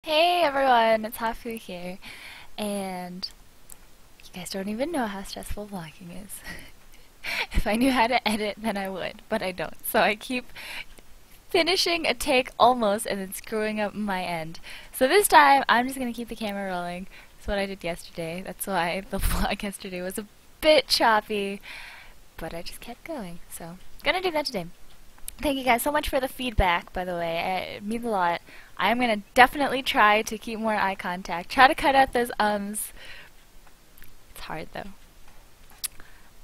Hey everyone, it's Itshafu here, and you guys don't even know how stressful vlogging is. If I knew how to edit, then I would, but I don't. So I keep finishing a take almost and then screwing up my end. So this time, I'm just gonna keep the camera rolling. That's what I did yesterday. That's why the vlog yesterday was a bit choppy, but I just kept going. So, gonna do that today. Thank you guys so much for the feedback, by the way. It means a lot. I'm going to definitely try to keep more eye contact. Try to cut out those ums. It's hard, though.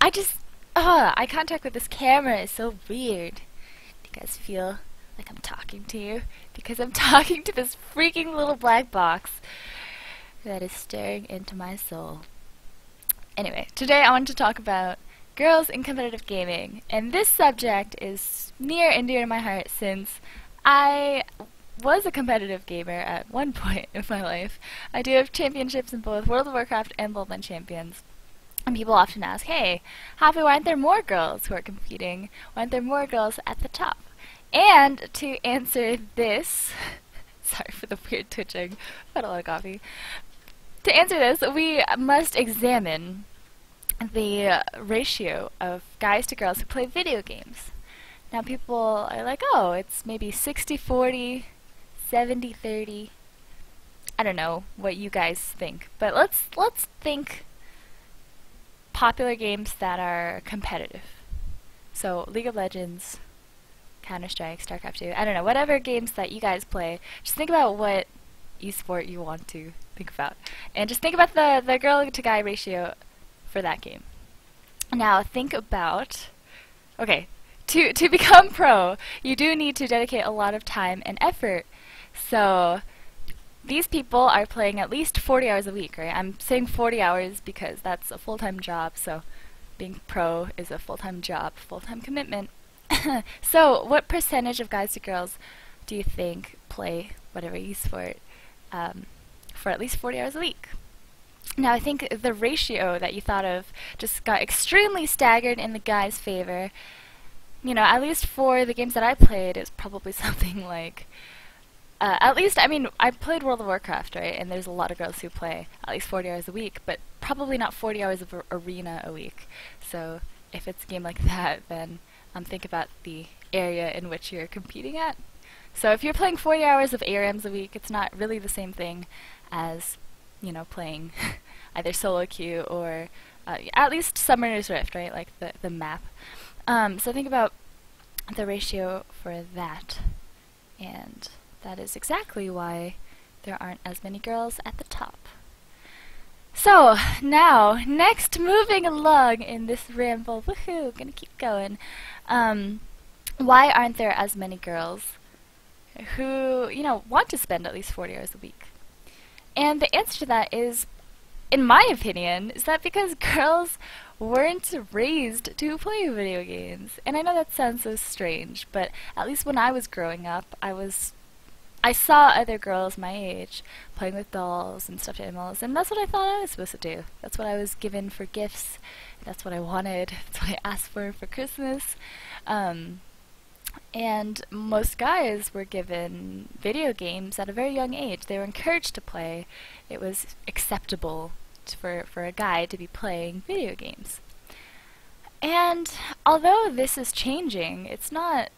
Eye contact with this camera is so weird. Do you guys feel like I'm talking to you? Because I'm talking to this freaking little black box that is staring into my soul. Anyway, today I want to talk about girls in competitive gaming, and this subject is near and dear to my heart since I was a competitive gamer at one point in my life. I do have championships in both World of Warcraft and Bloodline Champions. And people often ask, hey, Happy, why aren't there more girls who are competing? Why aren't there more girls at the top? And to answer this, sorry for the weird twitching, I've had a lot of coffee. To answer this, we must examine the ratio of guys to girls who play video games. Now people are like, oh, it's maybe 60-40, 70-30. I don't know what you guys think, but let's think popular games that are competitive. So League of Legends, Counter-Strike, StarCraft 2, I don't know, whatever games that you guys play, just think about what esport you want to think about. And just think about the girl to guy ratio for that game. Now think about, okay, to become pro, you do need to dedicate a lot of time and effort. So these people are playing at least 40 hours a week, right? I'm saying 40 hours because that's a full-time job, so being pro is a full-time job, full-time commitment. So what percentage of guys to girls do you think play whatever esport for at least 40 hours a week? Now I think the ratio that you thought of just got extremely staggered in the guys' favor. You know, at least for the games that I played, it's probably something like, at least, I mean, I played World of Warcraft, right, and there's a lot of girls who play at least 40 hours a week, but probably not 40 hours of arena a week. So if it's a game like that, then think about the area in which you're competing at. So if you're playing 40 hours of ARAMs a week, it's not really the same thing as, you know, playing either solo queue or at least Summoner's Rift, right, like the map. So think about the ratio for that, and that is exactly why there aren't as many girls at the top. So, now, next, moving along in this ramble, woohoo, gonna keep going. Why aren't there as many girls who, you know, want to spend at least 40 hours a week? And the answer to that is, in my opinion, is that because girls weren't raised to play video games. And I know that sounds so strange, but at least when I was growing up, I saw other girls my age playing with dolls and stuffed animals, and that's what I thought I was supposed to do. That's what I was given for gifts. That's what I wanted. That's what I asked for Christmas. And most guys were given video games at a very young age. They were encouraged to play. It was acceptable for a guy to be playing video games. And although this is changing, it's not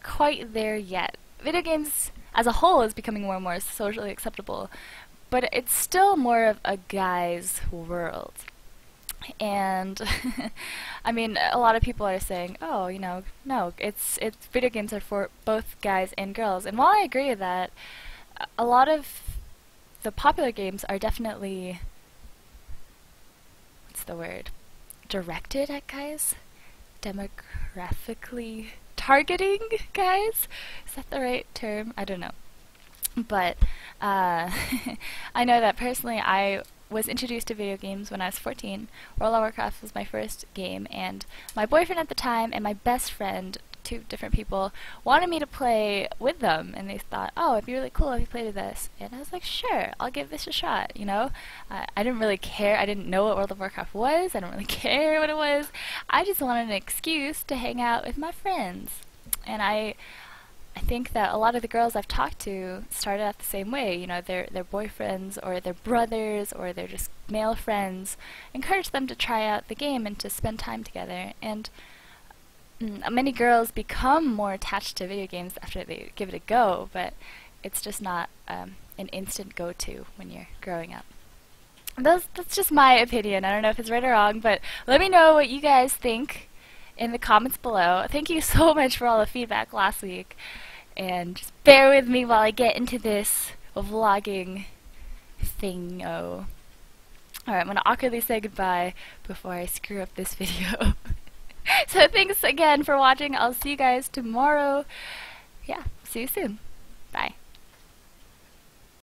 quite there yet. Video games as a whole is becoming more and more socially acceptable, but it's still more of a guy's world. And I mean, a lot of people are saying, oh, you know, no, it's video games are for both guys and girls. And while I agree with that, a lot of the popular games are definitely, what's the word, directed at guys? Demographically targeting guys? Is that the right term? I don't know. But I know that personally I was introduced to video games when I was 14. World of Warcraft was my first game, and my boyfriend at the time and my best friend, two different people, wanted me to play with them, and they thought, oh, it'd be really cool if you played with us. And I was like, sure, I'll give this a shot, you know? I didn't really care. I didn't know what World of Warcraft was. I didn't really care what it was. I just wanted an excuse to hang out with my friends. And I think that a lot of the girls I've talked to started out the same way. You know, their boyfriends or their brothers or their just male friends encourage them to try out the game and to spend time together. And many girls become more attached to video games after they give it a go, but it's just not an instant go-to when you're growing up. That's just my opinion. I don't know if it's right or wrong, but let me know what you guys think in the comments below. Thank you so much for all the feedback last week, and just bear with me while I get into this vlogging thing-o. Alright, I'm going to awkwardly say goodbye before I screw up this video. So thanks again for watching. I'll see you guys tomorrow. Yeah, see you soon. Bye.